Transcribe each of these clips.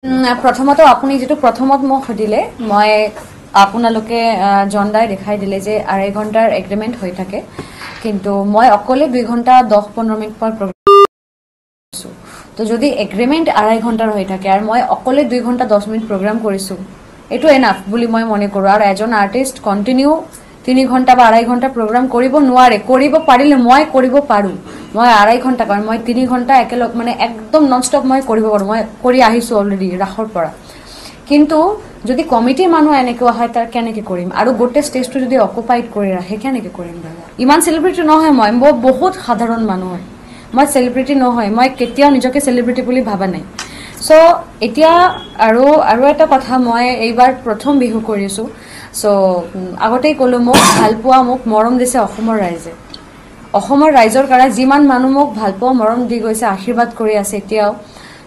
প্ৰথমত আপুনি যেটো প্ৰথমত মোক সুধিলে মই আপোনালোকে জনদাই দেখাই দিলে যে 2.5 ঘণ্টাৰ এগ্ৰিমেন্ট হৈ থাকে কিন্তু মই অকলে 2 ঘণ্টা 10-15 মিনিট পৰ প্ৰগ্ৰাম কৰিছো তো যদি এগ্ৰিমেন্ট 2.5 ঘণ্টাৰ হৈ থাকে আৰু মই অকলে 2 ঘণ্টা 10 মিনিট প্ৰগ্ৰাম কৰিছো এটো এনাফ বুলি মই মনে কৰো আৰু এজন আৰ্টিষ্ট কন্টিনিউ 3 ঘণ্টা বা 2.5 ঘণ্টা প্ৰগ্ৰাম কৰিব নোৱাৰে কৰিব পাৰিলে মই কৰিব পাৰো মই 2.5 ঘণ্টা কাৰণ মই 3 ঘণ্টা একেলগ মানে একদম নন স্টপ মই কৰিব পাৰো মই কৰি আহিছো অলৰেডি ৰাখৰ পৰা কিন্তু যদি কমিটিৰ মানুহ এনেকুৱা হয় তাৰ কেনেকে কৰিম আৰু গোটে ষ্টেজটো যদি অকুপাইড কৰি ৰাখে কেনেকে কৰিম ইমান সেলিব্ৰিটি নহয় মই বহুত সাধাৰণ মানুহ হয় মই সেলিব্ৰিটি নহয় মই কেতিয়াও নিজকে সেলিব্ৰিটি বুলি ভাবা নাই সো এতিয়া আৰু এটা কথা মই এইবাৰ প্ৰথম বিহু কৰিছো সো আগতেই কলো মোক ভালপোৱা মোক মৰম দিছে অসমৰ ৰাইজে অসমৰ ৰাইজৰ কাৰণে যিমান মানুহ মোক ভালপোৱা মৰম দি গৈছে আশীৰ্বাদ কৰি আছে এতিয়াও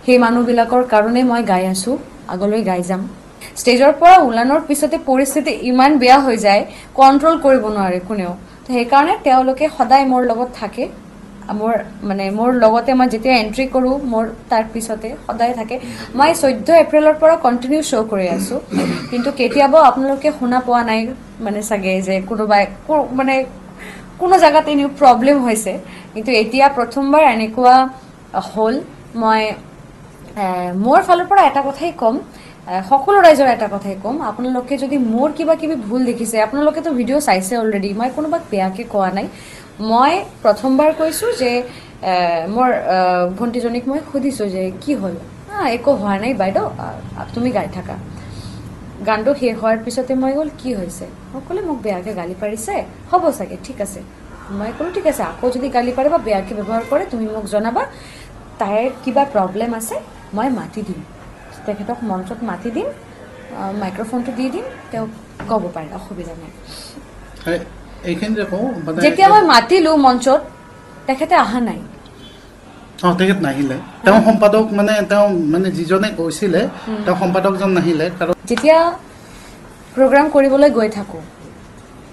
সেই মানুহবিলাকৰ কাৰণে মই গাই আছো আগলৈ গাই যাম ষ্টেজৰ পৰা উলানৰ পিছতে পৰিস্থিতি ইমান বেয়া হৈ যায় কন্ট্ৰোল কৰিব নোৱাৰে কোনেও তো সেই কাৰণে তেওঁলোকে সদায় মোৰ লগত থাকে মোৰ লগতে মই যেতিয়া এন্ট্ৰি কৰো মোৰ তাৰ পিছতে সদায় থাকে মই 14 এপ্ৰিলৰ পৰা কন্টিনিউ শো কৰি আছো কিন্তু কেতিয়াবা আপোনালোকে শুনা পোৱা নাই মানে সাগে যে কোনোবাই মানে কোনো জায়গাতে নিউ প্ৰবলেম হৈছে কিন্তু এতিয়া প্ৰথমবাৰ এনেকুৱা হল মই মোৰ ফালৰ পৰা এটা কথাই কম সকলো ৰাইজৰ এটা কথাই কম আপোনালোকে যদি মোৰ কিবা ভুল দেখিছে আপোনালোকে তো ভিডিও চাইছে অলৰেডি মই কোনোবাক বেয়াকে কোৱা নাই মই প্ৰথমবাৰ কৈছো যে মোৰ ভন্টিজনিক মই খুদিছো যে কি হল একো হোৱা নাই বাইদেউ তুমি গাই থাকা গানটো শেষ হোৱাৰ পিছতে মই গল কি হৈছে সকলে মোক বেয়াকে গালি পাৰিছে হ'ব সাগে ঠিক আছে মই কলো ঠিক আছে আকৌ যদি গালি পাৰে বা বেয়াকে ব্যৱহাৰ কৰে তুমি মোক জনাবা তাইৰ কিবা প্ৰবলেম আছে মই মাতি দিম তেখেতক মঞ্চত মাতি দিম মাইক্ৰোফোনটো দি দিম তেও ক'ব পাৰে অসুবিধা নাই এইখিনি দেখো মানে যেতিয়া মই মাতিলো মঞ্চত তেখেতে আহা নাই তেখেত নাহিলে তেও সম্পাদক মানে যিজনে কৈছিলে তেও সম্পাদকজন নাহিলে কাৰণ যেতিয়া প্ৰগ্ৰাম কৰিবলৈ গৈ থাকো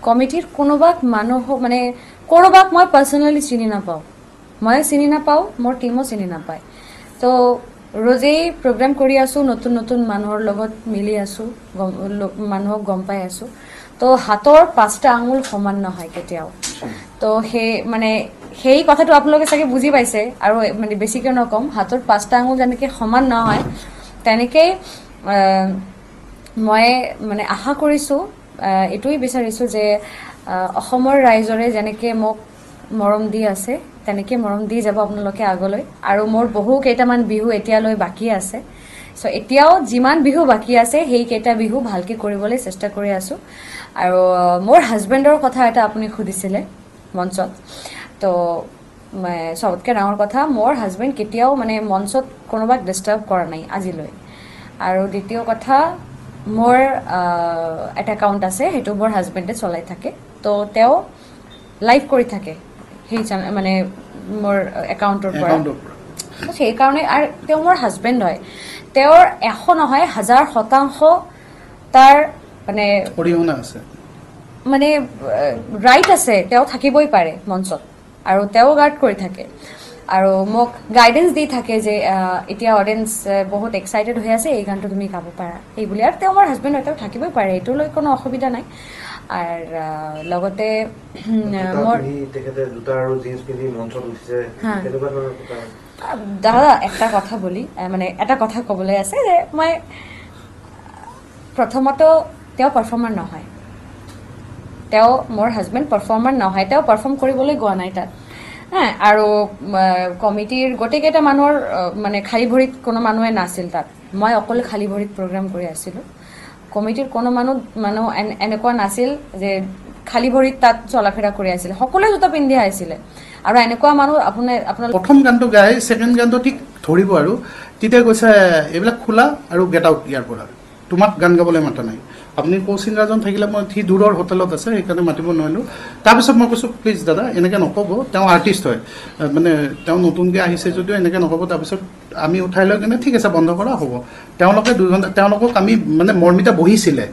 কমিটিৰ কোনোবাক মানুহ মানে কৰবাক মই পাৰ্সোনালি চিনি নাপাও মই চিনি নাপাও মোৰ টিমো চিনি নাপায় তো रोजे प्रोग्राम करी आसु नतुन नतुन মানুহৰ লগত মিলি আছো মানুহক গম পাই আছো তো হাতৰ পাঁচটা আঙুল সমান নহয় কেতিয়াও তো হে মানে হেই কথাটো আপোনালোকে সাগে বুজি পাইছে আৰু মানে বেছিকৈ নকম হাতৰ পাঁচটা আঙুল যেনেকৈ সমান নহয় তেনেকৈ মই মানে আশা কৰিছো এটোই বিচাৰিছো যে অসমৰ ৰাইজৰে যেনেকৈ মোক মৰম দি আছে তেনেকৈ মৰম দি যাব আপোনালোকে আগলৈ আৰু মোৰ বহু কেইটামান বিহু এতিয়ালৈ বাকি আছে সো এতিয়াও যিমান বিহু বাকি আছে হেই কেইটা বিহু ভালকৈ কৰিবলৈ চেষ্টা কৰি আছো আৰু মোৰ হাজবেণ্ডৰ কথা এটা আপুনি খুদিছিলে মঞ্চত তো মই সবতকৈ ডাঙৰ কথা মোৰ হাজবেণ্ড কেতিয়াও মানে মঞ্চত কোনোবাক ডিস্টাৰ্ব কৰা নাই আজিলৈ আৰু দ্বিতীয় কথা মোৰ এটা একাউণ্ট আছে হেতু মোৰ হাজবেণ্ডে চলাই থাকে তো তেও লাইভ কৰি থাকে সেই মানে মোৰ একাউণ্টৰ পৰা সেই কাৰণে আৰু তেও মোৰ হাজবেণ্ড হয় তেওঁৰ 100 নহয় 1000% তাৰ মানে পৰিহনা আছে মানে ৰাইট আছে তেও থাকিবই পাৰে মঞ্চত আৰু তেও গাৰ্ড কৰি থাকে আৰু মোক গাইডেন্স দি থাকে যে এতিয়া অডিয়েন্স বহুত এক্সাইটেড হৈ আছে এই গানটো তুমি গাব পাৰা এই বুলি আৰু তেও মোৰ হাজবেণ্ড হয় তেও থাকিবই পাৰে এটো লৈ কোনো অসুবিধা নাই আৰ লগতে মোৰ তেখেতে দুটা আৰু জিন্স পিন্ধি মঞ্চত উঠিছে কেনেকুৱা ধৰণৰ কথা দাদা একটা কথা বলি মানে এটা কথা ক'বলৈ আছে যে মই প্ৰথমত তেও পাৰফৰ্মাৰ নহয় তেও মোৰ হাজবেণ্ড পাৰফৰ্মাৰ নহয় তেও পাৰফৰ্ম কৰিবলৈ গোৱা নাই তাত আৰু কমিটিৰ গোটেইকেইটা মানুহৰ মানে খালী ভৰিত কোনো মানুহে নাছিল তাত মই অকলে খালী ভৰিত প্ৰগ্ৰাম কৰি আছিলোঁ কমিটিৰ কোনো মানুহ এনেকুৱা নাছিল যে খালী ভৰিত তাত চলাফেৰা কৰি আছিল সকলোৱে জোতা পিন্ধি আছিল আৰু এনেকুৱা মানুহ আপোনাৰ প্ৰথম গানটো গাই সেকেন্ড গানটো ঠিক ধৰিব আৰু তেতিয়া কৈছে এইবিলাক খোলা আৰু গেট আউট ইয়াৰ পৰা তোমাক গান গাবলৈ মাতা নাই আপুনি কৌচিংৰাজন থাকিলে মই থি দূৰৰ হোটেলত আছে সেইকাৰণে মাতিব নোৱাৰিলো তাৰপিছত মই কৈছো প্লিজ দাদা এনেকৈ নক'ব তেওঁ আৰ্টিষ্ট হয় মানে তেওঁ নতুনকৈ আহিছে যদিও এনেকৈ নক'ব তাৰপিছত আমি উঠাই লৈ কিনে ঠিক আছে বন্ধ কৰা হ'ব তেওঁলোকে দুজনে তেওঁলোকক আমি মানে মৰ্মিতা বহিছিলে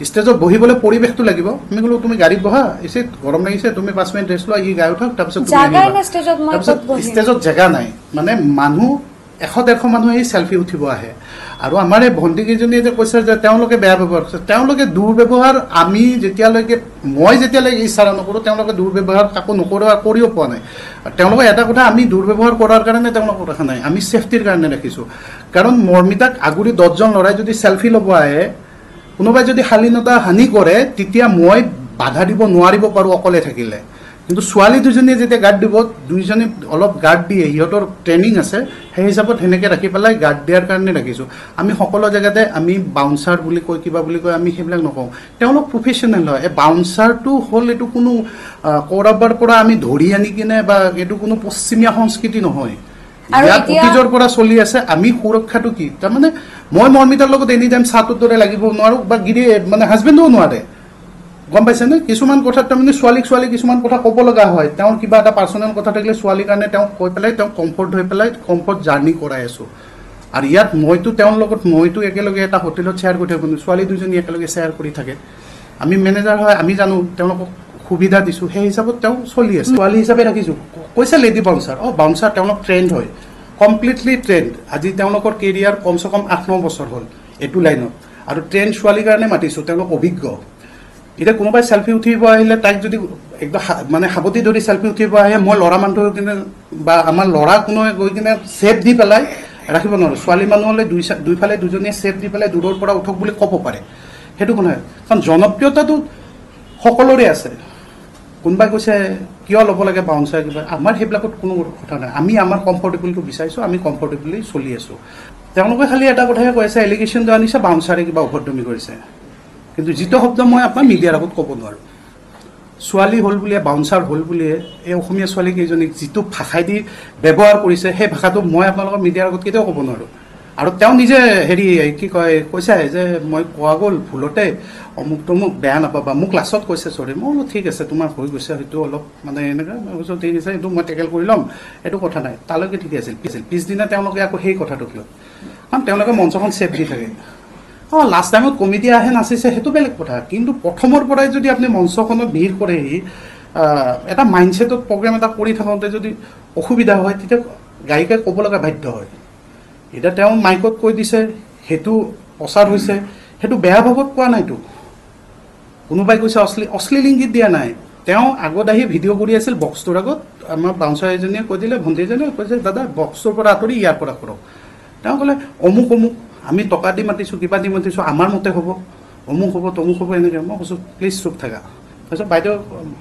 ষ্টেজত বহিবলৈ পৰিৱেশটো লাগিব আমি ক'লো তুমি গাড়ীত বহা এসে গৰম লাগিছে তুমি 5 মিনিট ৰেষ্ট লোৱা ই গাই উঠক তাৰপিছত তুমি জাগা নাই ষ্টেজত মই ষ্টেজত জাগা নাই মানে মানুহ 100-150 মানুহে চেলফি উঠিব আহে আৰু আমাৰ এই ভণ্টিকেইজনীয়ে যে কৈছে যে তেওঁলোকে বেয়া ব্যৱহাৰ কৰিছে তেওঁলোকে দুৰ্ব্যৱহাৰ আমি মই যেতিয়ালৈকে ইচ্ছা নকৰোঁ তেওঁলোকে দুৰ্ব্যৱহাৰ কাকো নকৰে আৰু কৰিও পোৱা নাই তেওঁলোকে এটা কথা আমি দুৰ্ব্যৱহাৰ কৰাৰ কাৰণে তেওঁলোকক ৰখা নাই আমি ছেফটিৰ কাৰণে ৰাখিছোঁ কাৰণ মৰ্মিতাক আগুৰি 10জন ল'ৰাই যদি চেলফি ল'ব আহে কোনোবাই যদি শালীনতা হানি কৰে তেতিয়া মই বাধা দিব নোৱাৰিব পাৰোঁ অকলে থাকিলে কিন্তু ছোৱালী দুজনীয়ে যেতিয়া গাৰ্ড দিব দুইজনে অলপ গাৰ্ড দিয়ে সিহঁতৰ ট্ৰেইনিং আছে সেই হিচাপত সেনেকৈ ৰাখি পেলাই গাৰ্ড দিয়াৰ কাৰণে ৰাখিছোঁ আমি সকলো জেগাতে আমি বাউন্সাৰ বুলি কয় কিবা বুলি কয় আমি সেইবিলাক নকওঁ তেওঁলোক প্ৰফেশ্যনেল হয় এই বাউন্সাৰটো হ'ল এইটো কোনো ক'ৰবাৰ পৰা আমি ধৰি আনি কিনে বা এইটো কোনো পশ্চিমীয়া সংস্কৃতি নহয় ইয়াত অতীজৰ পৰা চলি আছে আমি সুৰক্ষাটো কি তাৰমানে মই মৰ্মিতাৰ লগত এনি টাইম চাহটোৰ দৰে লাগিব নোৱাৰোঁ বা গিৰি মানে হাজবেণ্ডেও নোৱাৰে গম পাইছেনে কিছুমান কথাত তাৰমানে ছোৱালী কিছুমান কথা ক'ব লগা হয় তেওঁৰ কিবা এটা পাৰ্চনেল কথা থাকিলে ছোৱালীৰ কাৰণে তেওঁ কৈ পেলাই তেওঁ কমফৰ্ট হৈ পেলাই কমফৰ্ট জাৰ্ণি কৰাই আছোঁ আৰু ইয়াত মইতো একেলগে এটা হোটেলত শ্বেয়াৰ কৰি থাকোঁ ছোৱালী দুজনী একেলগে শ্বেয়াৰ কৰি থাকে আমি মেনেজাৰ হয় আমি জানো তেওঁলোকক সুবিধা দিছোঁ সেই হিচাপত তেওঁ চলি আছে ছোৱালী হিচাপে ৰাখিছোঁ কৈছে লেডি বাউন্সাৰ বাউন্সাৰ তেওঁলোক ট্ৰেইণ্ড হয় কমপ্লিটলি ট্ৰেইণ্ড আজি তেওঁলোকৰ কেৰিয়াৰ কমচে কম 8-9 বছৰ হ'ল এইটো লাইনত আৰু ট্ৰেইণ্ড ছোৱালীৰ কাৰণে মাতিছোঁ তেওঁলোক অভিজ্ঞ এতিয়া কোনোবাই চেলফি উঠিব আহিলে তাইক যদি একদম মানে সাৱতি ধৰি চেলফি উঠিব আহে মই ল'ৰা মানুহ কিনে বা আমাৰ ল'ৰা কোনোৱে গৈ কিনে ছেফ দি পেলাই ৰাখিব নোৱাৰোঁ ছোৱালী মানুহ হ'লে দুইফালে দুজনীয়ে ছেফ দি পেলাই দূৰৰ পৰা উঠক বুলি ক'ব পাৰে সেইটো কোনো নহয় কাৰণ জনপ্ৰিয়তাটো সকলোৰে আছে কোনোবাই কৈছে কিয় ল'ব লাগে বাউন্সাৰ কিবা আমাৰ সেইবিলাকত কোনো কথা নাই আমি আমাৰ কমফৰ্টেবলটো বিচাৰিছোঁ আমি কমফৰ্টেবলি চলি আছোঁ তেওঁলোকে খালি এটা কথাহে কৈ আছে এলিগেশ্যন আনিছে বাউন্সাৰে কিবা অভদ্ৰামি কৰিছে কিন্তু যিটো শব্দ মই আপোনাৰ মিডিয়াৰ আগত ক'ব নোৱাৰোঁ ছোৱালী হ'ল বুলিয়ে বাউন্সাৰ হ'ল বুলিয়ে এই অসমীয়া ছোৱালী কেইজনীক যিটো ভাষাইদি ব্যৱহাৰ কৰিছে সেই ভাষাটো মই আপোনালোকৰ মিডিয়াৰ আগত কেতিয়াও ক'ব নোৱাৰোঁ আৰু তেওঁ নিজে কি কয় কৈছে যে মই কোৱা গ'ল ভুলতে অমুকটো মোক বেয়া নাপাবা মোক লাষ্টত কৈছে চৰি মই ঠিক আছে তোমাৰ হৈ গৈছে হয়তো অলপ মানে এনেকৈ মই কৈছোঁ ঠিক আছে এইটো মই টেকেল কৰি ল'ম এইটো কথা নাই তালৈকে ঠিকে আছিল পিছদিনা তেওঁলোকে আকৌ সেই কথাটো কিয় কাৰণ তেওঁলোকে মঞ্চখন ছেফ দি থাকে লাষ্ট টাইমত কমিটি আহে নাচিছে সেইটো বেলেগ কথা কিন্তু প্ৰথমৰ পৰাই যদি আপুনি মঞ্চখনত ভিৰ কৰেহি এটা মাইণ্ডছেটত প্ৰগ্ৰেম এটা কৰি থাকোঁতে যদি অসুবিধা হয় তেতিয়া গায়িকাই ক'ব লগা বাধ্য হয় এতিয়া তেওঁ মাইকত কৈ দিছে সেইটো প্ৰচাৰ হৈছে সেইটো বেয়া ভাৱত কোৱা নাইতো কোনোবাই কৈছে অশ্লীল ইংগিত দিয়া নাই তেওঁ আগত আহি ভিডিঅ' কৰি আছিল বক্সটোৰ আগত আমাৰ বাউন্সাৰ এজনীয়ে কৈ দিলে ভণ্টি এজনীয়ে কৈছে দাদা বক্সটোৰ পৰা আঁতৰি ইয়াৰ পৰা কৰক তেওঁ ক'লে অমুক আমি টকা দি মাতিছোঁ কিবা দি মাতিছোঁ আমাৰ মতে হ'ব অমুক হ'ব তমুক হ'ব এনেকৈ মই কৈছোঁ প্লিজ চুপ থাকা তাৰপিছত বাইদেউ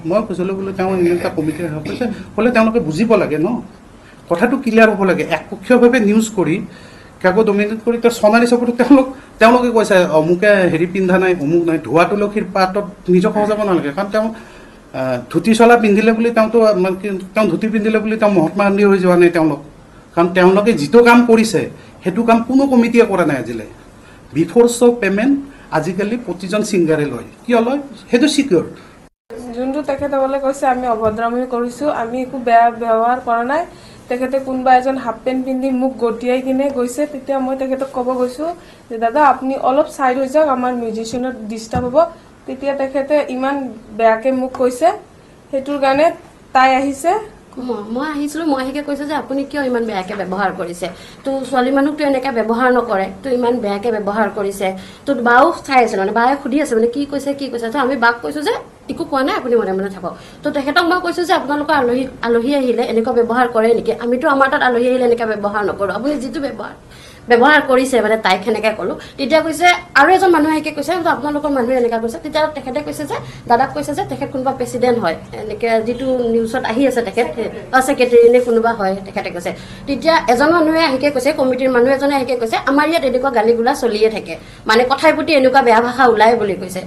মই কৈছিলোঁ বোলে তেওঁ এনেকুৱা কমিটি কৈছে ক'লে তেওঁলোকে বুজিব লাগে ন কথাটো ক্লিয়াৰ হ'ব লাগে একপক্ষীয়ভাৱে নিউজ কৰি কাকো ডমিনেট কৰি তেওঁ সোণালী চাপত তেওঁলোকে কৈছে অমুকে পিন্ধা নাই অমুক নাই ধোৱা তুলসীৰ পাতত নিজক সজাব নালাগে কাৰণ তেওঁ ধুতি চলা পিন্ধিলে বুলি তেওঁ ধুতি পিন্ধিলে বুলি তেওঁ মহাত্মা গান্ধী হৈ যোৱা নাই তেওঁলোক কাৰণ তেওঁলোকে যিটো কাম কৰিছে সেইটো কাম কোনো কমিটিয়ে কৰা নাই আজিলৈ বিফ'ৰ শ্ব' পে'মেণ্ট আজিকালি প্ৰতিজন ছিংগাৰে লয় কিয় লয় সেইটো চিকিউৰ যোনটো তেখেতসকলে কৈছে আমি অভদ্ৰামি কৰিছোঁ আমি একো বেয়া ব্যৱহাৰ কৰা নাই তেখেতে কোনোবা এজন হাফ পেণ্ট পিন্ধি মোক গতিয়াই কিনে গৈছে তেতিয়া মই তেখেতক ক'ব গৈছোঁ যে দাদা আপুনি অলপ ছাইড হৈ যাওক আমাৰ মিউজিচিয়ানত ডিষ্টাৰ্ব হ'ব তেতিয়া তেখেতে ইমান বেয়াকৈ মোক কৈছে সেইটোৰ কাৰণে তাই আহিছে মই আহিছিলোঁ মই আহিকে কৈছোঁ যে আপুনি কিয় ইমান বেয়াকৈ ব্যৱহাৰ কৰিছে তো ছোৱালী মানুহকতো এনেকৈ ব্যৱহাৰ নকৰে তো ইমান বেয়াকৈ ব্যৱহাৰ কৰিছে তো বাও চাই আছে মানে বায়ে সুধি আছে মানে কি কৈছে তো আমি বাক কৈছোঁ যে একো কোৱা নাই আপুনি মনে মনে থাকক তো তেখেতক মই কৈছোঁ যে আপোনালোকৰ আলহী আহিলে এনেকুৱা ব্যৱহাৰ কৰে নেকি আমিতো আমাৰ তাত আলহী আহিলে এনেকৈ ব্যৱহাৰ নকৰোঁ আপুনি যিটো ব্যৱহাৰ কৰিছে মানে তাইক সেনেকৈ ক'লোঁ তেতিয়া কৈছে আৰু এজন মানুহে আহিকে কৈছে আপোনালোকৰ মানুহে এনেকুৱা কৈছে তেতিয়া তেখেতে কৈছে যে দাদাক কৈছে যে তেখেত কোনোবা প্ৰেচিডেণ্ট হয় এনেকৈ যিটো নিউজত আহি আছে তেখেত ছেক্ৰেটেৰী নে কোনোবা হয় তেখেতে কৈছে তেতিয়া এজন মানুহে আহিকে কৈছে কমিটিৰ মানুহ এজনে আহিকে কৈছে আমাৰ ইয়াত এনেকুৱা গালি গোলা চলিয়ে থাকে মানে কথাই প্ৰতি এনেকুৱা বেয়া ভাষা ওলায় বুলি কৈছে